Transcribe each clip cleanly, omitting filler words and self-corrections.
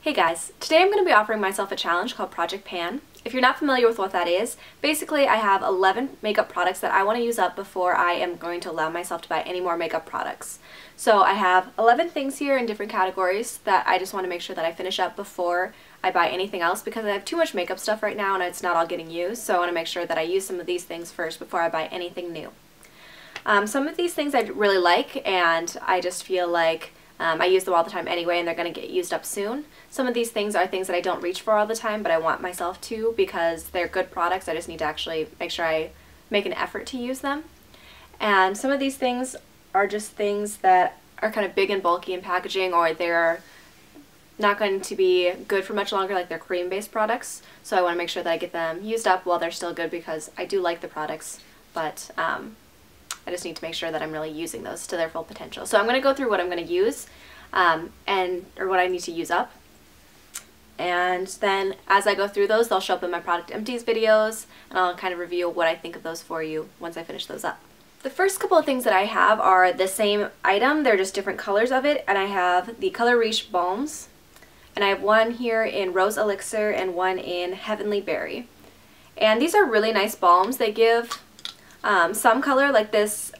Hey guys, today I'm going to be offering myself a challenge called Project Pan. If you're not familiar with what that is, basically I have 11 makeup products that I want to use up before I am going to allow myself to buy any more makeup products. So I have 11 things here in different categories that I just want to make sure that I finish up before I buy anything else because I have too much makeup stuff right now and it's not all getting used, so I want to make sure that I use some of these things first before I buy anything new. Some of these things I really like and I just feel like I use them all the time anyway and they're going to get used up soon. Some of these things are things that I don't reach for all the time, but I want myself to because they're good products. I just need to actually make sure I make an effort to use them. And some of these things are just things that are kind of big and bulky in packaging, or they're not going to be good for much longer, like they're cream-based products. So I want to make sure that I get them used up while they're still good because I do like the products, but I just need to make sure that I'm really using those to their full potential. So I'm going to go through what I'm going to use or what I need to use up. And then as I go through those, they'll show up in my product empties videos, and I'll kind of review what I think of those for you once I finish those up. The first couple of things that I have are the same item, they're just different colors of it, and I have the color Riche Balms, and I have one here in Rose Elixir and one in Heavenly Berry. And these are really nice balms. They give some color, like this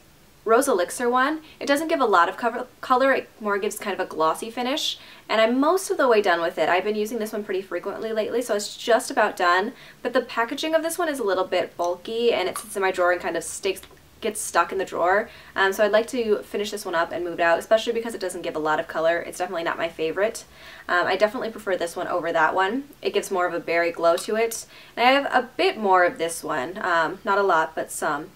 Rose Elixir one. It doesn't give a lot of color, it more gives kind of a glossy finish, and I'm most of the way done with it. I've been using this one pretty frequently lately, so it's just about done, but the packaging of this one is a little bit bulky and it sits in my drawer and kind of gets stuck in the drawer, so I'd like to finish this one up and move it out, especially because it doesn't give a lot of color. It's definitely not my favorite. I definitely prefer this one over that one. It gives more of a berry glow to it, and I have a bit more of this one, not a lot, but some.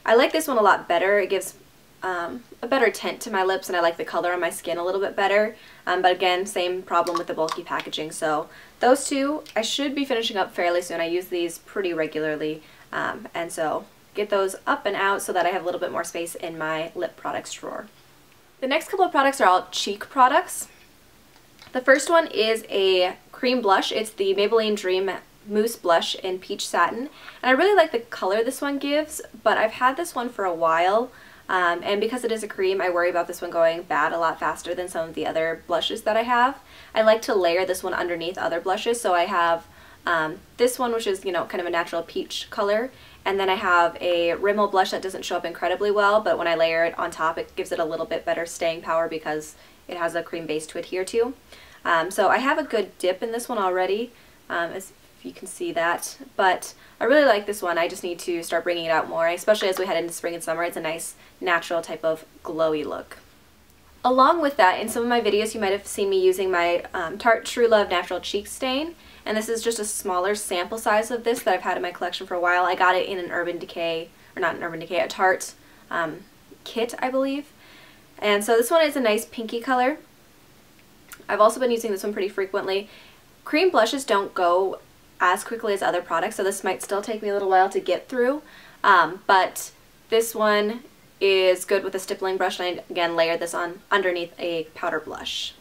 I like this one a lot better. It gives a better tint to my lips, and I like the color on my skin a little bit better, but again, same problem with the bulky packaging. So those two I should be finishing up fairly soon. I use these pretty regularly, and so get those up and out so that I have a little bit more space in my lip products drawer. The next couple of products are all cheek products. The first one is a cream blush. It's the Maybelline Dream Mousse blush in Peach Satin, and I really like the color this one gives, but I've had this one for a while, and because it is a cream, I worry about this one going bad a lot faster than some of the other blushes that I have. I like to layer this one underneath other blushes, so I have this one, which is, you know, kind of a natural peach color, and then I have a Rimmel blush that doesn't show up incredibly well, but when I layer it on top, it gives it a little bit better staying power because it has a cream base to adhere to. So I have a good dip in this one already, as you can see that, but I really like this one. I just need to start bringing it out more, especially as we head into spring and summer. It's a nice natural type of glowy look. Along with that, in some of my videos you might have seen me using my Tarte True Love Natural Cheek Stain, and this is just a smaller sample size of this that I've had in my collection for a while. I got it in an Urban Decay, or not an Urban Decay, a Tarte kit, I believe. And so this one is a nice pinky color. I've also been using this one pretty frequently. Cream blushes don't go as quickly as other products, so this might still take me a little while to get through, but this one is good with a stippling brush, and I again layered this on underneath a powder blush.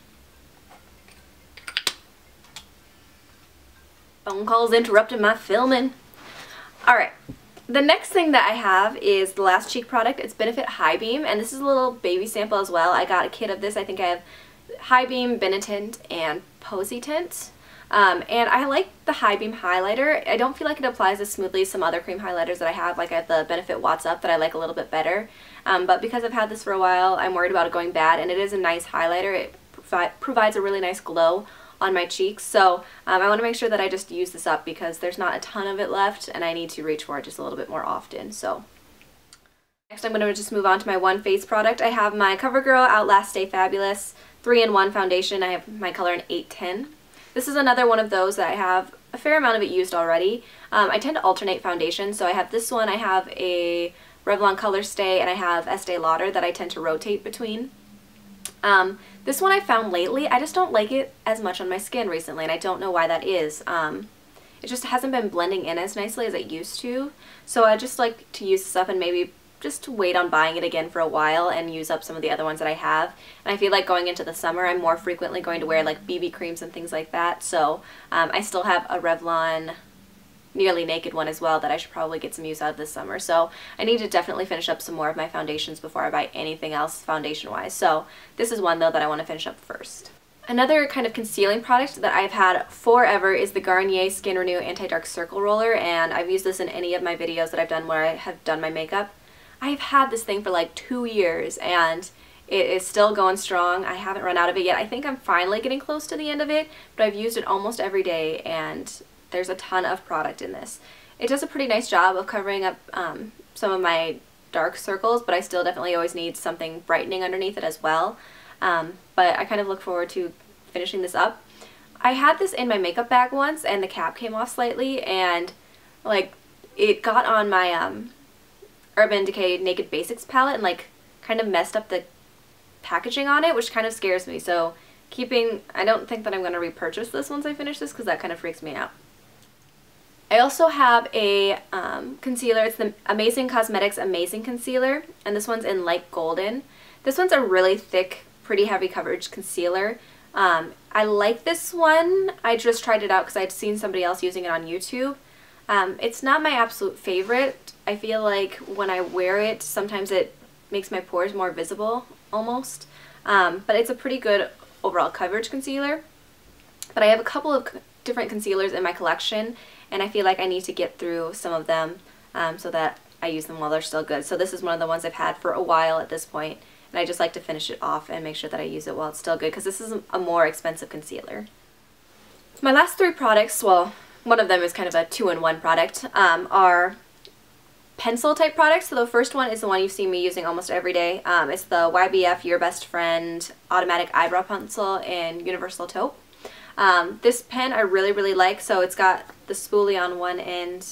Phone calls interrupted my filming. Alright, the next thing that I have is the last cheek product. It's Benefit High Beam, and this is a little baby sample as well. I got a kit of this. I think I have High Beam, Benetint, and Posy Tint. And I like the High Beam highlighter. I don't feel like it applies as smoothly as some other cream highlighters that I have, like I have the Benefit Watts Up that I like a little bit better. But because I've had this for a while, I'm worried about it going bad, and it is a nice highlighter. It provides a really nice glow on my cheeks, so I want to make sure that I just use this up because there's not a ton of it left, and I need to reach for it just a little bit more often. So next I'm going to just move on to my one face product. I have my Covergirl Outlast Stay Fabulous 3-in-1 foundation. I have my color in 810. This is another one of those that I have a fair amount of it used already. I tend to alternate foundations, so I have this one, I have a Revlon Color Stay, and I have Estee Lauder that I tend to rotate between. This one I found lately, I just don't like it as much on my skin recently, and I don't know why that is. It just hasn't been blending in as nicely as it used to, so I just like to use this up and maybe just wait on buying it again for a while and use up some of the other ones that I have. And I feel like going into the summer I'm more frequently going to wear like BB creams and things like that, so I still have a Revlon Nearly Naked one as well that I should probably get some use out of this summer. So I need to definitely finish up some more of my foundations before I buy anything else foundation wise. So this is one though that I want to finish up first. Another kind of concealing product that I've had forever is the Garnier Skin Renew Anti-Dark Circle Roller, and I've used this in any of my videos that I've done where I have done my makeup. I've had this thing for like 2 years and it is still going strong. I haven't run out of it yet. I think I'm finally getting close to the end of it, but I've used it almost every day and there's a ton of product in this. It does a pretty nice job of covering up some of my dark circles, but I still definitely always need something brightening underneath it as well. But I kind of look forward to finishing this up. I had this in my makeup bag once and the cap came off slightly and like it got on my Urban Decay Naked Basics palette and like kind of messed up the packaging on it, which kind of scares me. So I don't think that I'm going to repurchase this once I finish this because that kind of freaks me out. I also have a concealer. It's the Amazing Cosmetics Amazing Concealer, and this one's in Light Golden. This one's a really thick, pretty heavy coverage concealer. I like this one. I just tried it out because I'd seen somebody else using it on YouTube. It's not my absolute favorite. I feel like when I wear it, sometimes it makes my pores more visible, almost. But it's a pretty good overall coverage concealer. But I have a couple of different concealers in my collection, and I feel like I need to get through some of them so that I use them while they're still good. So this is one of the ones I've had for a while at this point, and I just like to finish it off and make sure that I use it while it's still good because this is a more expensive concealer. My last 3 products, well, one of them is kind of a 2-in-1 product, are pencil type products. So the first one is the one you've seen me using almost every day. It's the YBF Your Best Friend Automatic Eyebrow Pencil in Universal Taupe. This pen I really like. So it's got the spoolie on one end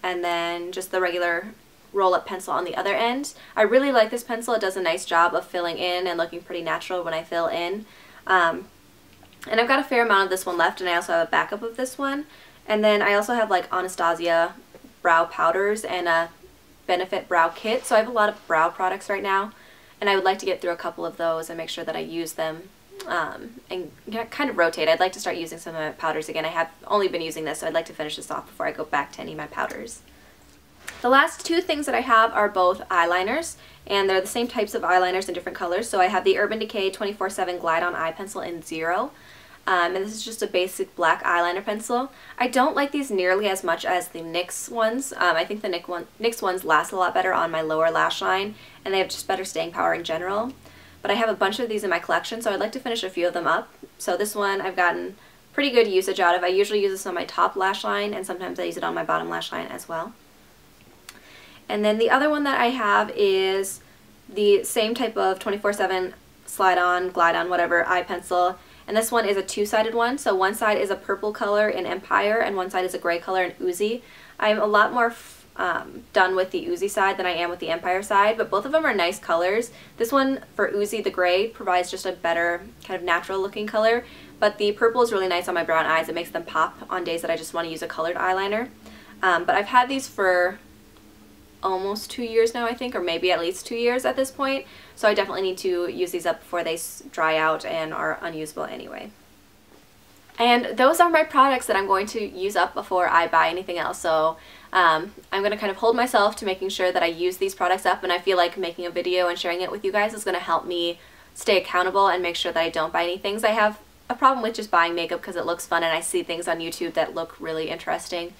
and then just the regular roll-up pencil on the other end. I really like this pencil. It does a nice job of filling in and looking pretty natural when I fill in. And I've got a fair amount of this one left, and I also have a backup of this one. And then I also have like Anastasia brow powders and a Benefit brow kit. So I have a lot of brow products right now, and I would like to get through a couple of those and make sure that I use them and kind of rotate. I'd like to start using some of my powders again. I have only been using this, so I'd like to finish this off before I go back to any of my powders. The last 2 things that I have are both eyeliners, and they're the same types of eyeliners in different colors. So I have the Urban Decay 24/7 Glide On Eye Pencil in 0. And this is just a basic black eyeliner pencil. I don't like these nearly as much as the NYX ones. I think the NYX ones last a lot better on my lower lash line, and they have just better staying power in general. But I have a bunch of these in my collection, so I'd like to finish a few of them up. So this one I've gotten pretty good usage out of. I usually use this on my top lash line, and sometimes I use it on my bottom lash line as well. And then the other one that I have is the same type of 24/7 slide on, glide on, whatever, eye pencil. And this one is a 2-sided one. So one side is a purple color in Empire and one side is a gray color in Oozy. I'm a lot more done with the Oozy side than I am with the Empire side, but both of them are nice colors. This one for Oozy, the gray, provides just a better kind of natural looking color, but the purple is really nice on my brown eyes. It makes them pop on days that I just want to use a colored eyeliner. But I've had these for almost 2 years now, I think, or maybe at least 2 years at this point. So I definitely need to use these up before they dry out and are unusable anyway. And those are my products that I'm going to use up before I buy anything else. So I'm going to kind of hold myself to making sure that I use these products up, and I feel like making a video and sharing it with you guys is going to help me stay accountable and make sure that I don't buy any things. I have a problem with just buying makeup because it looks fun and I see things on YouTube that look really interesting.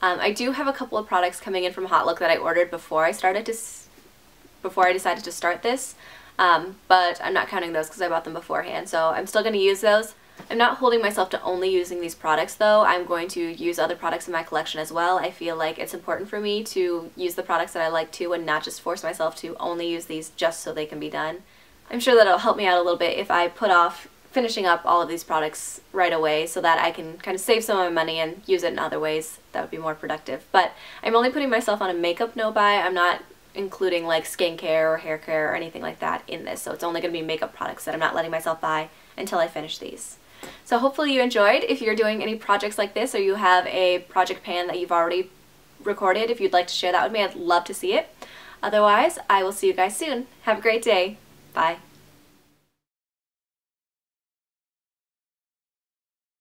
I do have a couple of products coming in from Hot Look that I ordered before I decided to start this, but I'm not counting those because I bought them beforehand, so I'm still going to use those. I'm not holding myself to only using these products though. I'm going to use other products in my collection as well. I feel like it's important for me to use the products that I like too and not just force myself to only use these just so they can be done. I'm sure that it'll help me out a little bit if I put off finishing up all of these products right away so that I can kind of save some of my money and use it in other ways that would be more productive. But I'm only putting myself on a makeup no buy. I'm not including like skincare or hair care or anything like that in this, so it's only going to be makeup products that I'm not letting myself buy until I finish these. So hopefully you enjoyed. If you're doing any projects like this or you have a project pan that you've already recorded, if you'd like to share that with me, I'd love to see it. Otherwise, I will see you guys soon. Have a great day. Bye.